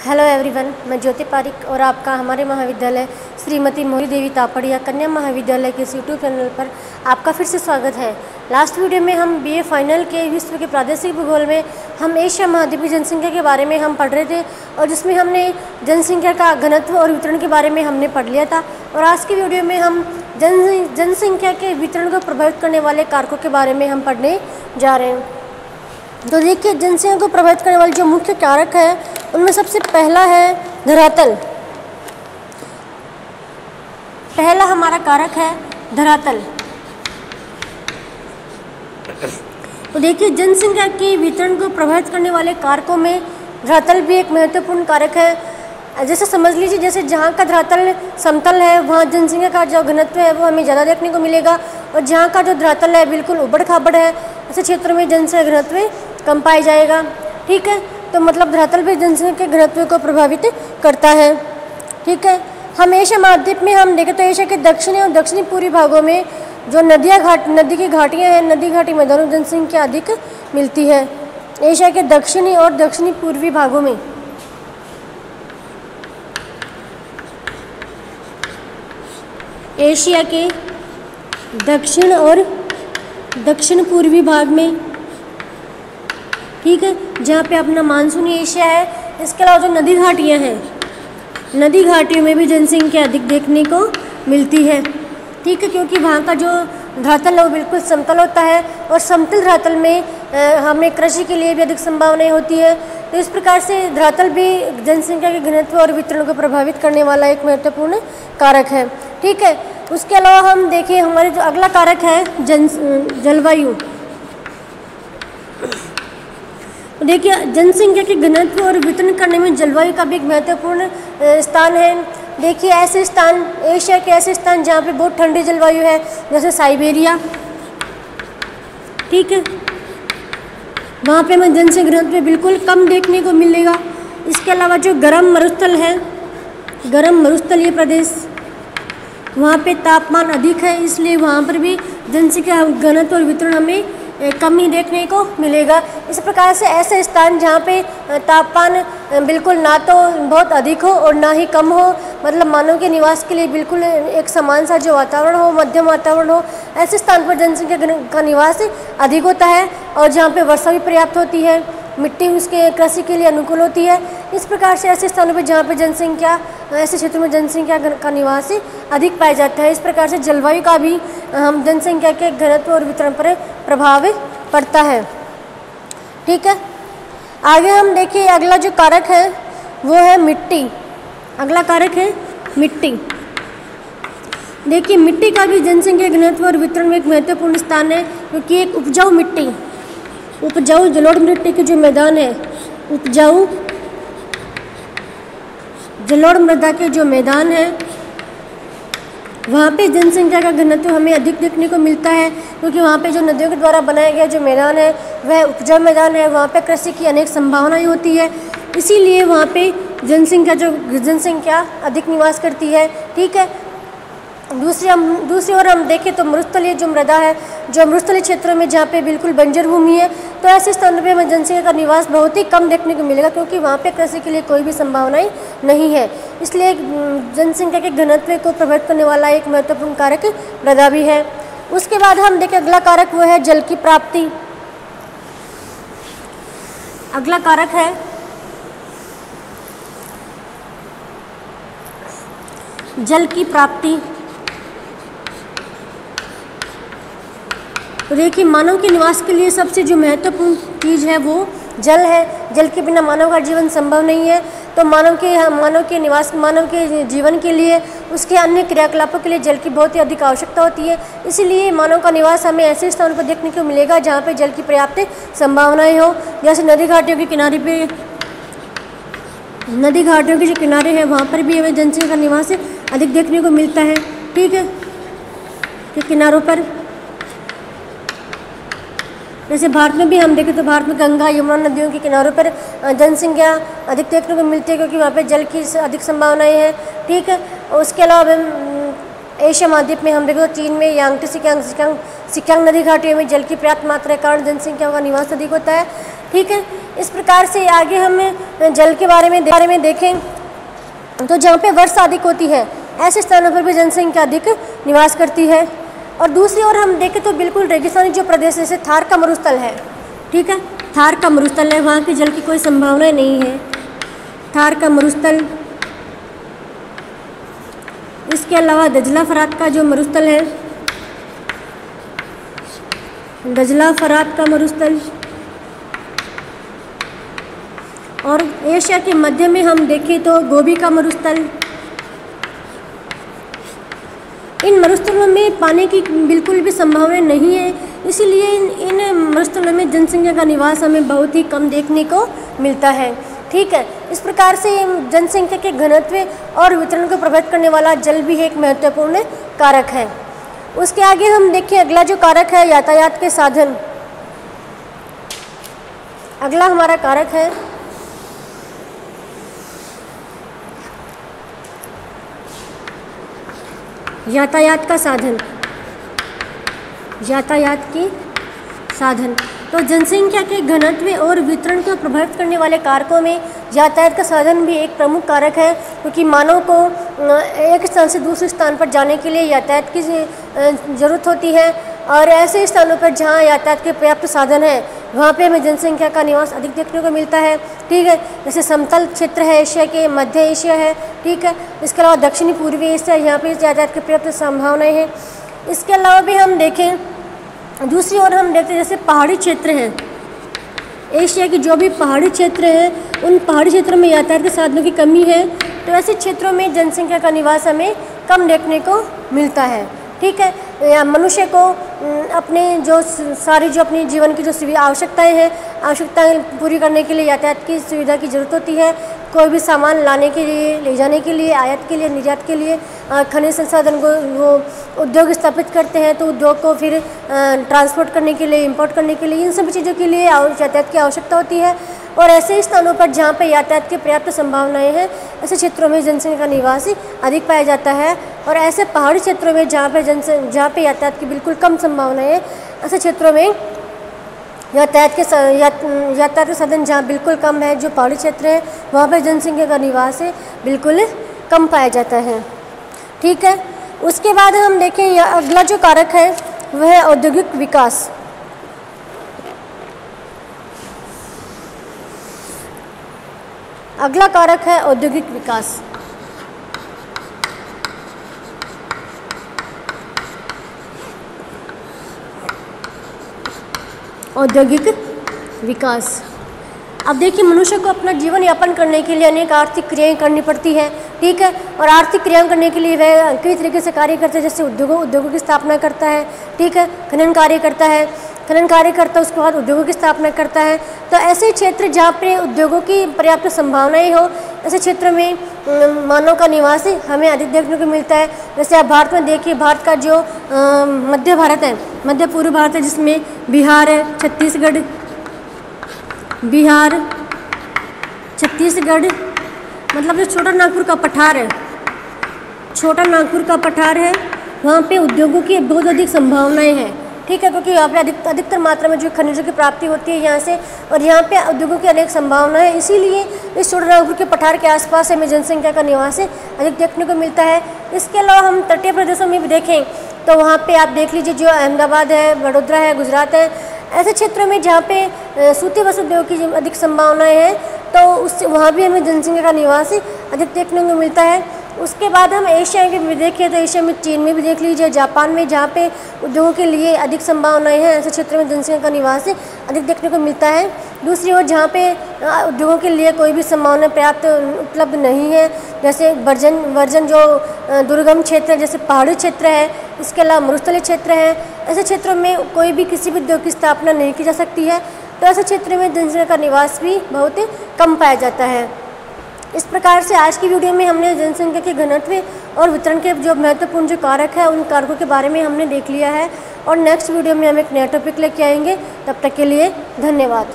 Hello everyone, मैं ज्योति पारिक और आपका हमारे महाविद्यालय श्रीमती मोरी देवी तापड़िया कन्या महाविद्यालय के यूट्यूब चैनल पर आपका फिर से स्वागत है। लास्ट वीडियो में हम बीए फाइनल के विश्व के प्रादेशिक भूगोल में हम एशिया महाद्वीप की जनसंख्या के बारे में हम पढ़ रहे थे और जिसमें हमने जनसंख्या का घनत्व और वितरण के बारे में हमने पढ़ लिया था। और आज की वीडियो में हम जनसंख्या के वितरण को प्रभावित करने वाले कारकों के बारे में हम पढ़ने जा रहे हैं। तो देखिए, जनसंख्या को प्रभावित करने वाले जो मुख्य कारक है उनमें सबसे पहला है धरातल। पहला हमारा कारक है धरातल। तो देखिए, जनसंख्या के वितरण को प्रभावित करने वाले कारकों में धरातल भी एक महत्वपूर्ण कारक है। जैसे समझ लीजिए, जैसे जहाँ का धरातल समतल है वहाँ जनसंख्या का जो घनत्व है वो हमें ज़्यादा देखने को मिलेगा, और जहाँ का जो धरातल है बिल्कुल उबड़ खाबड़ है ऐसे क्षेत्रों में जनसंख्या घनत्व कम पाया जाएगा। ठीक है, तो मतलब धरातल भी जनसंख्या के घनत्व को प्रभावित करता है। ठीक है, हम एशिया महाद्वीप में हम देखें तो एशिया के दक्षिणी और दक्षिणी पूर्वी भागों में जो नदी की घाटियाँ हैं, नदी घाटी मैदानों में जनसंख्या अधिक मिलती है। एशिया के दक्षिणी और दक्षिणी पूर्वी भागों में एशिया के दक्षिण और दक्षिण पूर्वी भाग में, ठीक है, जहाँ पे अपना मानसूनी एशिया है। इसके अलावा जो नदी घाटियाँ हैं, नदी घाटियों में भी जनसंख्या अधिक देखने को मिलती है। ठीक है, क्योंकि वहाँ का जो धरातल है वो बिल्कुल समतल होता है और समतल धरातल में हमें कृषि के लिए भी अधिक संभावनाएं होती है। तो इस प्रकार से धरातल भी जनसंख्या के घनत्व और वितरण को प्रभावित करने वाला एक महत्वपूर्ण कारक है। ठीक है, उसके अलावा हम देखिए हमारे जो अगला कारक है जलवायु। देखिए, जनसंख्या के घनत्व और वितरण करने में जलवायु का भी एक महत्वपूर्ण स्थान है। देखिए, ऐसे स्थान, एशिया के ऐसे स्थान जहाँ पे बहुत ठंडी जलवायु है, जैसे साइबेरिया, ठीक है, वहाँ पे हमें जनसंख्या घनत्व बिल्कुल कम देखने को मिलेगा। इसके अलावा जो गर्म मरुस्थल है, गर्म मरुस्थलीय प्रदेश, वहाँ पे तापमान अधिक है, इसलिए वहाँ पर भी जनसंख्या घनत्व और वितरण हमें कम ही देखने को मिलेगा। इस प्रकार से ऐसे स्थान जहाँ पे तापमान बिल्कुल ना तो बहुत अधिक हो और ना ही कम हो, मतलब मानव के निवास के लिए बिल्कुल एक समान सा जो वातावरण हो, मध्यम वातावरण हो, ऐसे स्थान पर जनसंख्या का निवास अधिक होता है। और जहाँ पे वर्षा भी पर्याप्त होती है, मिट्टी उसके कृषि के लिए अनुकूल होती है। इस प्रकार से ऐसे स्थानों पर जहाँ पे जनसंख्या, ऐसे क्षेत्रों में जनसंख्या का निवास अधिक पाया जाता है। इस प्रकार से जलवायु का भी हम जनसंख्या के घनत्व और वितरण पर प्रभाव पड़ता है। ठीक है, आगे हम देखिए अगला जो कारक है वो है मिट्टी। अगला कारक है मिट्टी। देखिए, मिट्टी का भी जनसंख्या घनत्व और वितरण में एक महत्वपूर्ण स्थान है, क्योंकि एक उपजाऊ मिट्टी, उपजाऊ जलोढ़ मिट्टी के जो मैदान है, उपजाऊ जलोढ़ मृदा के जो मैदान है, वहाँ पे जनसंख्या का घनत्व हमें अधिक देखने को मिलता है, क्योंकि वहाँ पे जो नदियों के द्वारा बनाया गया जो मैदान है वह उपजाऊ मैदान है। वहाँ पे कृषि की अनेक संभावनाएं होती है, इसीलिए वहाँ पे जनसंख्या अधिक निवास करती है। ठीक है, दूसरी ओर हम देखें तो मरुस्थलीय जो मृदा है, जो मरुस्थलीय क्षेत्रों में जहाँ पे बिल्कुल बंजर भूमि है, तो ऐसे स्थानों पे हमें जनसंख्या का निवास बहुत ही कम देखने को मिलेगा, क्योंकि वहाँ पे कृषि के लिए कोई भी संभावनाएं नहीं है। इसलिए जनसंख्या के घनत्व को प्रभावित करने वाला एक महत्वपूर्ण कारक मृदा भी है। उसके बाद हम देखें अगला कारक वो है जल की प्राप्ति। अगला कारक है जल की प्राप्ति। तो देखिए, मानव के निवास के लिए सबसे जो महत्वपूर्ण चीज़ है वो जल है। जल के बिना मानव का जीवन संभव नहीं है। तो मानव के जीवन के लिए, उसके अन्य क्रियाकलापों के लिए जल की बहुत ही अधिक आवश्यकता होती है। इसीलिए मानव का निवास हमें ऐसे स्थानों पर देखने को मिलेगा जहाँ पे जल की पर्याप्त संभावनाएं हो, जैसे नदी घाटियों के किनारे पे, नदी घाटियों के जो किनारे हैं वहाँ पर भी हमें जनसंख्या का निवास अधिक देखने को मिलता है। ठीक है, के किनारों पर, जैसे भारत में भी हम देखें तो भारत में गंगा यमुना नदियों के किनारों पर जनसंख्या अधिक देखने को मिलती है, क्योंकि वहाँ पे जल की अधिक संभावनाएं हैं। ठीक है, उसके अलावा एशिया महाद्वीप में हम देखें तो चीन में यांगटी सिक्यांग नदी घाटियों में जल की पर्याप्त मात्रा के कारण जनसंख्या का निवास अधिक होता है। ठीक है, इस प्रकार से आगे हम जल के बारे में देखें तो जहाँ पे वर्षा अधिक होती है ऐसे स्थानों पर भी जनसंख्या अधिक निवास करती है। और दूसरी ओर हम देखें तो बिल्कुल रेगिस्तानी जो प्रदेश जैसे थार का मरुस्थल है, ठीक है, थार का मरुस्थल है, वहाँ की जल की कोई संभावना नहीं है, थार का मरुस्थल। इसके अलावा दजला फरात का जो मरुस्थल है, दजला फरात का मरुस्थल। और एशिया के मध्य में हम देखें तो गोबी का मरुस्थल। इन मरुस्थलों में पानी की बिल्कुल भी संभावना नहीं है, इसीलिए इन मरुस्थलों में जनसंख्या का निवास हमें बहुत ही कम देखने को मिलता है, ठीक है। इस प्रकार से जनसंख्या के घनत्व और वितरण को प्रभावित करने वाला जल भी एक महत्वपूर्ण कारक है। उसके आगे हम देखें अगला जो कारक है यातायात के साधन। अगला हमारा कारक है यातायात का साधन, यातायात के साधन। तो जनसंख्या के घनत्व और वितरण को प्रभावित करने वाले कारकों में यातायात का साधन भी एक प्रमुख कारक है, क्योंकि मानव को एक स्थान से दूसरे स्थान पर जाने के लिए यातायात की ज़रूरत होती है। और ऐसे स्थानों पर जहाँ यातायात के पर्याप्त साधन है वहाँ पे हमें जनसंख्या का निवास अधिक देखने को मिलता है, ठीक है। जैसे समतल क्षेत्र है एशिया के, मध्य एशिया है, ठीक है। इसके अलावा दक्षिणी पूर्वी एशिया, यहाँ पे यातायात की पर्याप्त संभावनाएँ हैं। इसके अलावा भी हम देखें, दूसरी ओर हम देखते हैं जैसे पहाड़ी क्षेत्र हैं, एशिया की जो भी पहाड़ी क्षेत्र हैं उन पहाड़ी क्षेत्रों में यातायात के साधनों की कमी है, तो ऐसे क्षेत्रों में जनसंख्या का निवास हमें कम देखने को मिलता है, ठीक है। या मनुष्य को अपने जो सारी जो अपनी जीवन की जो आवश्यकताएं पूरी करने के लिए यातायात की सुविधा की ज़रूरत होती है। कोई भी सामान लाने के लिए, ले जाने के लिए, आयात के लिए, निर्यात के लिए, खनिज संसाधन को वो उद्योग स्थापित करते हैं, तो उद्योग को फिर ट्रांसपोर्ट करने के लिए, इंपोर्ट करने के लिए, इन सभी चीज़ों के लिए यातायात की आवश्यकता होती है। और ऐसे स्थानों पर जहाँ पे यातायात की पर्याप्त संभावनाएं हैं, ऐसे क्षेत्रों में जनसंख्या का निवास अधिक पाया जाता है। और ऐसे पहाड़ी क्षेत्रों में जहाँ पे यातायात की बिल्कुल कम संभावनाएं हैं, ऐसे क्षेत्रों में यातायात के साधन जहाँ बिल्कुल कम है, जो पहाड़ी क्षेत्र है, वहाँ पर जनसंख्या का निवास बिल्कुल कम पाया जाता है, ठीक है। उसके बाद हम देखें अगला जो कारक है वह है औद्योगिक विकास। अगला कारक है औद्योगिक विकास। औद्योगिक विकास। अब देखिए, मनुष्य को अपना जीवन यापन करने के लिए अनेक आर्थिक क्रियाएं करनी पड़ती है, ठीक है। और आर्थिक क्रियाएं करने के लिए वह कई तरीके से कार्य करते हैं, जैसे उद्योगों की स्थापना करता है, ठीक है, खनन कार्य करता है, उसके बाद उद्योगों की स्थापना करता है। तो ऐसे क्षेत्र जहाँ पे उद्योगों की पर्याप्त संभावनाएं हो, ऐसे क्षेत्र में मानव का निवास हमें अधिक देखने को मिलता है। जैसे आप भारत में देखिए, भारत का जो मध्य भारत है, मध्य पूर्व भारत है, जिसमें बिहार है, छत्तीसगढ़, मतलब जो छोटा नागपुर का पठार है, वहाँ पे उद्योगों की बहुत अधिक संभावनाएं हैं, ठीक है, क्योंकि यहाँ पे अधिकतर मात्रा में जो खनिजों की प्राप्ति होती है यहाँ से, और यहाँ पे उद्योगों की अनेक संभावनाएं है। इसीलिए इस छोटे नागपुर के पठार के आसपास हमें जनसंख्या का निवास अधिक देखने को मिलता है। इसके अलावा हम तटीय प्रदेशों में भी देखें तो वहाँ पे आप देख लीजिए, जो अहमदाबाद है, वडोदरा है, गुजरात है, ऐसे क्षेत्रों में जहाँ पे सूती वस्त्र उद्योग की अधिक संभावनाएं हैं, तो उससे वहाँ भी हमें जनसंख्या का निवास अधिक देखने को मिलता है। उसके बाद हम एशिया के भी देखें तो एशिया में चीन में भी देख लीजिए, जापान में, जहाँ पे उद्योगों के लिए अधिक संभावनाएं हैं, ऐसे क्षेत्रों में जनसंख्या का निवास अधिक देखने को मिलता है। दूसरी ओर जहाँ पे उद्योगों के लिए कोई भी संभावना पर्याप्त उपलब्ध नहीं है, जैसे वर्जन जो दुर्गम क्षेत्र है, जैसे पहाड़ी क्षेत्र है, इसके अलावा मरुस्थलीय क्षेत्र है, ऐसे क्षेत्रों में कोई भी किसी भी उद्योग की स्थापना नहीं की जा सकती है, तो ऐसे क्षेत्र में जनसंख्या का निवास भी बहुत कम पाया जाता है। इस प्रकार से आज की वीडियो में हमने जनसंख्या के घनत्व और वितरण के जो महत्वपूर्ण जो कारक है, उन कारकों के बारे में हमने देख लिया है, और नेक्स्ट वीडियो में हम एक नया टॉपिक लेके आएंगे। तब तक के लिए धन्यवाद।